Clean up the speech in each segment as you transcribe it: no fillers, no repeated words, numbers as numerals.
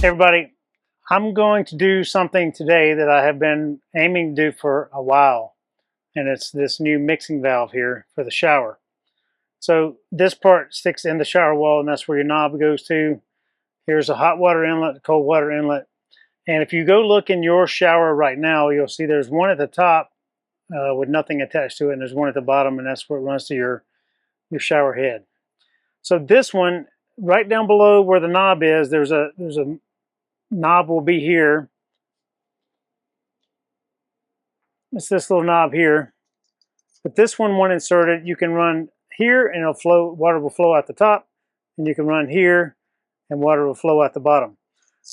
Hey everybody, I'm going to do something today that I have been aiming to do for a while, and it's this new mixing valve here for the shower. So this part sticks in the shower wall, and that's where your knob goes to. Here's a hot water inlet, a cold water inlet, and if you go look in your shower right now, you'll see there's one at the top with nothing attached to it, and there's one at the bottom, and that's where it runs to your shower head. So this one, right down below where the knob is, there's a knob will be here. It's this little knob here. But this one, when inserted, you can run here and it'll flow, water will flow out the top, and you can run here and water will flow out the bottom.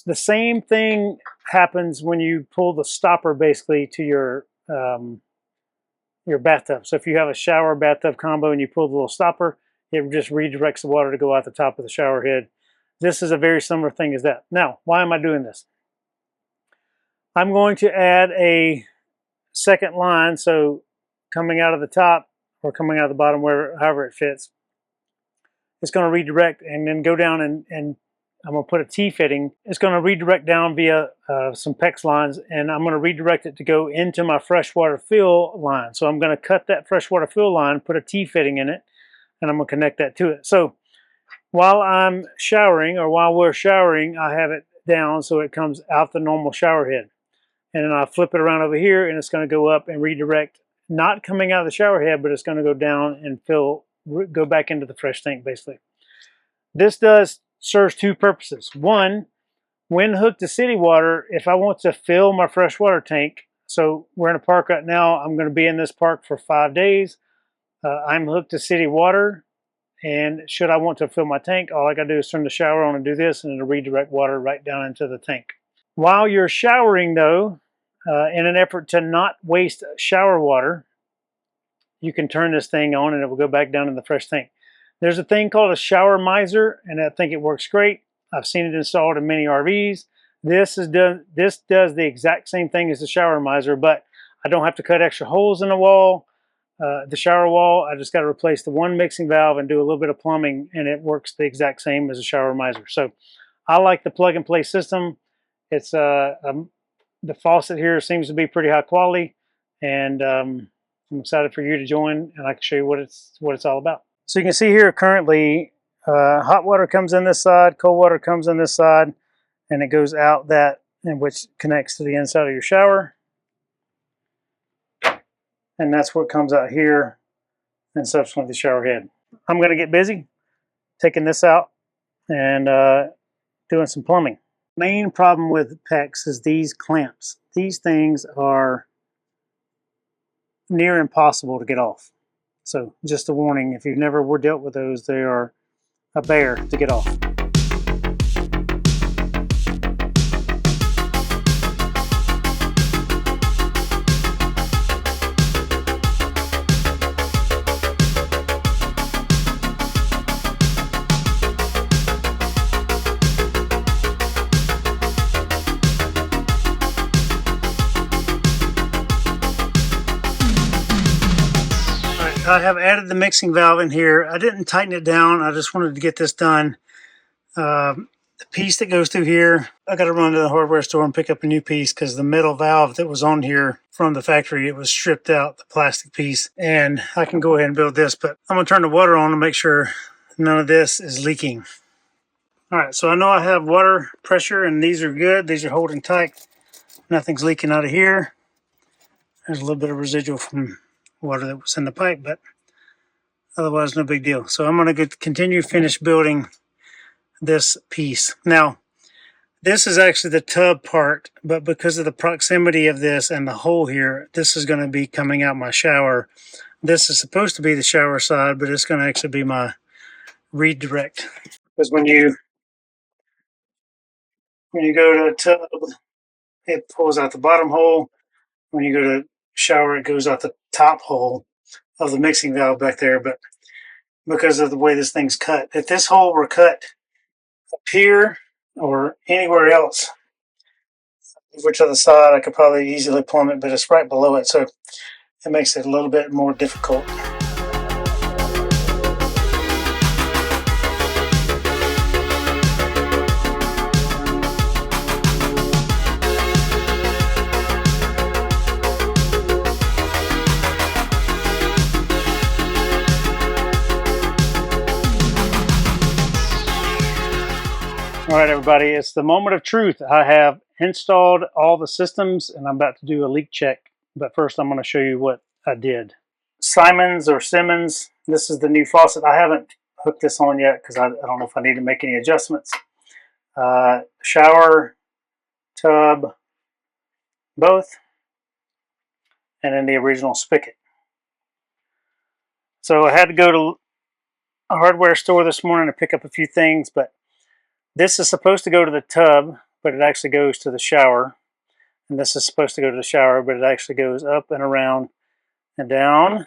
The same thing happens when you pull the stopper basically to your bathtub. So if you have a shower bathtub combo and you pull the little stopper, it just redirects the water to go out the top of the shower head. This is a very similar thing as that. Now, why am I doing this? I'm going to add a second line, so coming out of the top or coming out of the bottom, however it fits, it's going to redirect and then go down and I'm going to put a T-fitting. It's going to redirect down via some PEX lines, and I'm going to redirect it to go into my freshwater fill line. So I'm going to cut that freshwater fill line, put a T-fitting in it, and I'm going to connect that to it. So while I'm showering, or while we're showering, I have it down so it comes out the normal shower head. And then I flip it around over here, and it's going to go up and redirect, not coming out of the shower head, but it's going to go down and go back into the fresh tank, basically. This serves two purposes. One, when hooked to city water, if I want to fill my freshwater tank, so we're in a park right now, I'm going to be in this park for 5 days. I'm hooked to city water. And should I want to fill my tank, all I got to do is turn the shower on and do this, and it'll redirect water right down into the tank. While you're showering, though, in an effort to not waste shower water, you can turn this thing on and it will go back down in the fresh tank. There's a thing called a shower miser, and I think it works great. I've seen it installed in many RVs. This does the exact same thing as the shower miser, but I don't have to cut extra holes in the wall. The shower wall, I just got to replace the one mixing valve and do a little bit of plumbing, and it works the exact same as a shower miser. So I like the plug and play system. It's the faucet here seems to be pretty high quality, and I'm excited for you to join, and I can show you what it's all about. So you can see here currently hot water comes in this side, cold water comes in this side, and it goes out that, and which connects to the inside of your shower. And that's what comes out here and subsequently the shower head. I'm going to get busy taking this out and doing some plumbing. Main problem with PEX is these clamps. These things are near impossible to get off. So just a warning, if you've never dealt with those, they are a bear to get off. I have added the mixing valve in here. I didn't tighten it down. I just wanted to get this done. The piece that goes through here, I got to run to the hardware store and pick up a new piece because the metal valve that was on here from the factory, it was stripped out, the plastic piece. And I can go ahead and build this, but I'm going to turn the water on to make sure none of this is leaking. All right, so I know I have water pressure and these are good. These are holding tight. Nothing's leaking out of here. There's a little bit of residual from water that was in the pipe, but otherwise no big deal. So I'm going to continue finish building this piece. Now, this is actually the tub part, but because of the proximity of this and the hole here, this is going to be coming out my shower. This is supposed to be the shower side, but it's going to actually be my redirect. Because when you go to a tub, it pulls out the bottom hole. When you go to shower, it goes out the top hole of the mixing valve back there. But because of the way this thing's cut, if this hole were cut up here or anywhere else, which other side, I could probably easily plumb it, but it's right below it, so it makes it a little bit more difficult. All right, everybody, it's the moment of truth. I have installed all the systems and I'm about to do a leak check. But first, I'm going to show you what I did. Simmons, this is the new faucet. I haven't hooked this on yet because I don't know if I need to make any adjustments. Shower, tub, both, and then the original spigot. So I had to go to a hardware store this morning to pick up a few things, but this is supposed to go to the tub, but it actually goes to the shower. And this is supposed to go to the shower, but it actually goes up and around and down.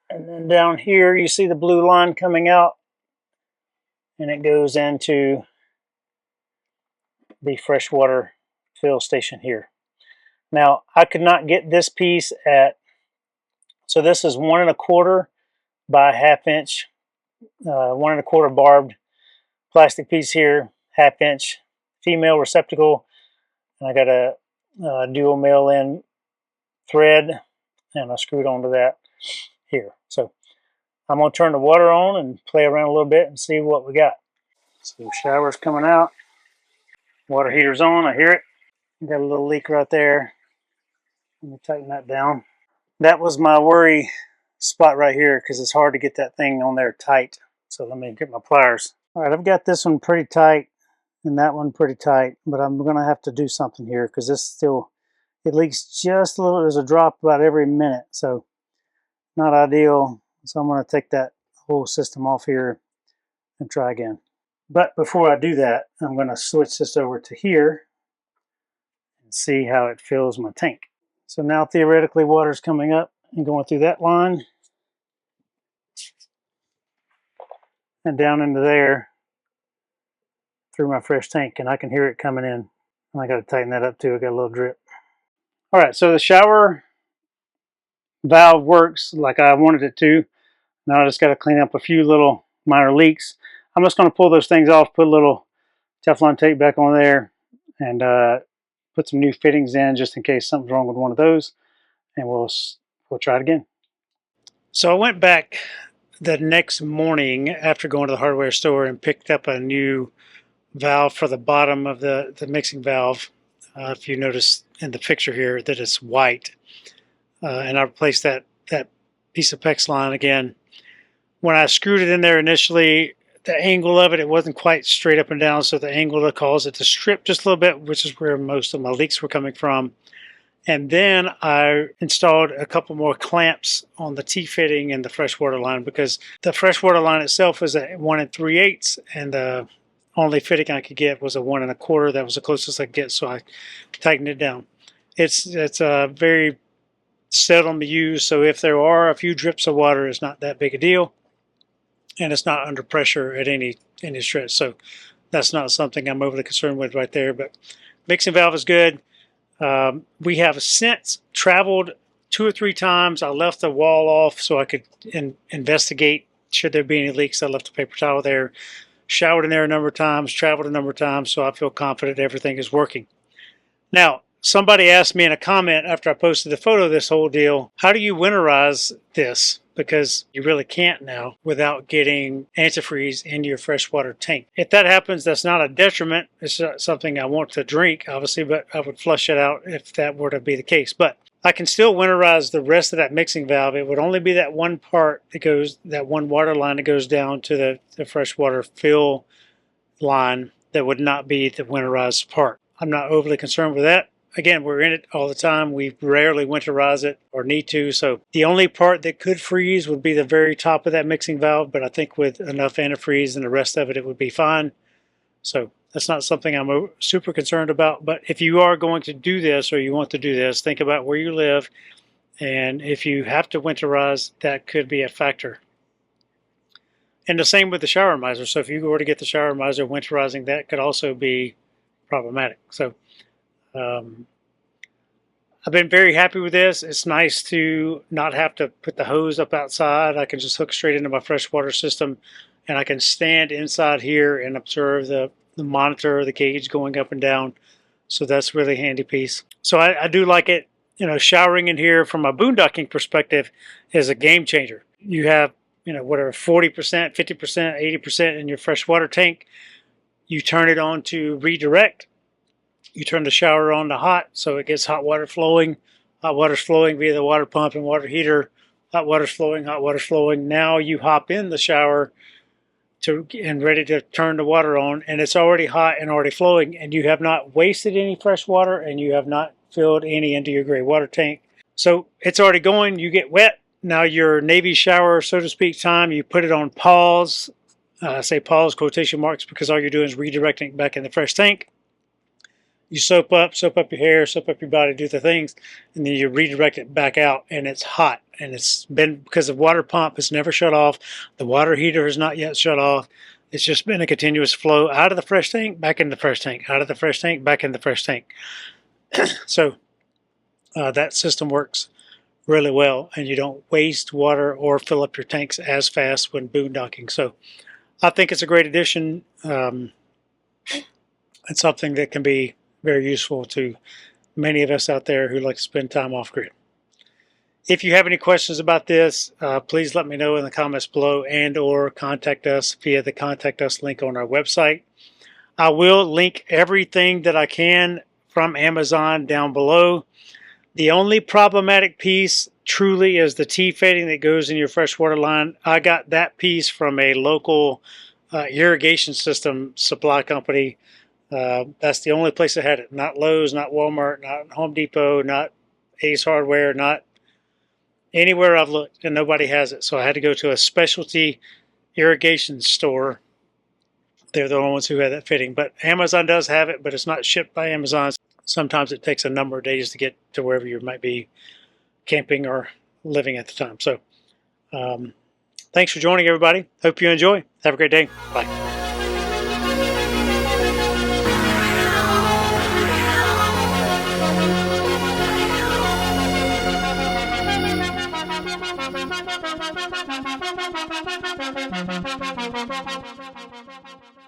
And then down here, you see the blue line coming out, and it goes into the freshwater fill station here. Now, I could not get this piece so this is 1 1/4 by 1/2 inch, 1 1/4 barbed plastic piece here, 1/2 inch female receptacle, and I got a dual mail-in thread, and I screwed onto that here. So I'm going to turn the water on and play around a little bit and see what we got. So shower's coming out, water heater's on, I hear it. Got a little leak right there. Let me tighten that down. That was my worry spot right here because it's hard to get that thing on there tight. So let me get my pliers. All right, I've got this one pretty tight and that one pretty tight, but I'm going to have to do something here because it leaks just a little. There's a drop about every minute, so not ideal. So I'm going to take that whole system off here and try again. But before I do that, I'm going to switch this over to here and see how it fills my tank. So now theoretically water's coming up and going through that line and down into there through my fresh tank, and I can hear it coming in. And I got to tighten that up too. I got a little drip. All right, so the shower valve works like I wanted it to. Now I just got to clean up a few little minor leaks. I'm just going to pull those things off, put a little Teflon tape back on there, and put some new fittings in just in case something's wrong with one of those, and we'll try it again. So I went back the next morning after going to the hardware store and picked up a new valve for the bottom of the mixing valve. If you notice in the picture here that it's white, and I replaced that piece of PEX line again. When I screwed it in there initially, the angle of it wasn't quite straight up and down, so the angle caused it to strip just a little bit, which is where most of my leaks were coming from. And then I installed a couple more clamps on the T-fitting and the freshwater line, because the freshwater line itself is a 1 3/8, and the only fitting I could get was a 1 1/4. That was the closest I could get, so I tightened it down. It's very seldom used, so if there are a few drips of water, it's not that big a deal, and it's not under pressure at any stretch. So that's not something I'm overly concerned with right there. But mixing valve is good. We have since traveled 2 or 3 times. I left the wall off so I could investigate should there be any leaks. I left a paper towel there, showered in there a number of times, traveled a number of times, so I feel confident everything is working. Now, somebody asked me in a comment after I posted the photo of this whole deal, how do you winterize this? Because you really can't now without getting antifreeze in your freshwater tank. If that happens, that's not a detriment. It's not something I want to drink, obviously, but I would flush it out if that were to be the case. But I can still winterize the rest of that mixing valve. It would only be that one part that goes, that one water line that goes down to the freshwater fill line that would not be the winterized part. I'm not overly concerned with that. Again, we're in it all the time. We rarely winterize it or need to. So the only part that could freeze would be the very top of that mixing valve. But I think with enough antifreeze and the rest of it, it would be fine. So that's not something I'm super concerned about. But if you are going to do this, or you want to do this, think about where you live. And if you have to winterize, that could be a factor. And the same with the shower miser. So if you were to get the shower miser, winterizing that could also be problematic. So I've been very happy with this. It's nice to not have to put the hose up outside. I can just hook straight into my freshwater system, and I can stand inside here and observe the monitor, the gauge going up and down. So that's really a handy piece. So I do like it. You know, showering in here from a boondocking perspective is a game changer. You have whatever, 40%, 50%, 80% in your freshwater tank. You turn it on to redirect. You turn the shower on to hot, so it gets hot water flowing. Hot water's flowing via the water pump and water heater. Hot water's flowing, hot water's flowing. Now you hop in the shower and ready to turn the water on, and it's already hot and already flowing, and you have not wasted any fresh water, and you have not filled any into your gray water tank. So it's already going. You get wet. Now your Navy shower, so to speak, time, you put it on pause. I say pause, quotation marks, because all you're doing is redirecting back in the fresh tank. You soap up your hair, soap up your body, do the things, and then you redirect it back out, and it's hot. And it's been, because the water pump has never shut off. The water heater has not yet shut off. It's just been a continuous flow out of the fresh tank, back in the fresh tank, out of the fresh tank, back in the fresh tank. So that system works really well, and you don't waste water or fill up your tanks as fast when boondocking. So I think it's a great addition. It's something that can be very useful to many of us out there who like to spend time off-grid. If you have any questions about this, please let me know in the comments below, and or contact us via the Contact Us link on our website. I will link everything that I can from Amazon down below. The only problematic piece truly is the T-fading that goes in your freshwater line. I got that piece from a local irrigation system supply company. That's the only place that had it. Not Lowe's, not Walmart, not Home Depot, not Ace Hardware, not anywhere I've looked, and nobody has it. So I had to go to a specialty irrigation store. They're the only ones who had that fitting. But Amazon does have it, but it's not shipped by Amazon. Sometimes it takes a number of days to get to wherever you might be camping or living at the time. So thanks for joining, everybody. Hope you enjoy. Have a great day. Bye.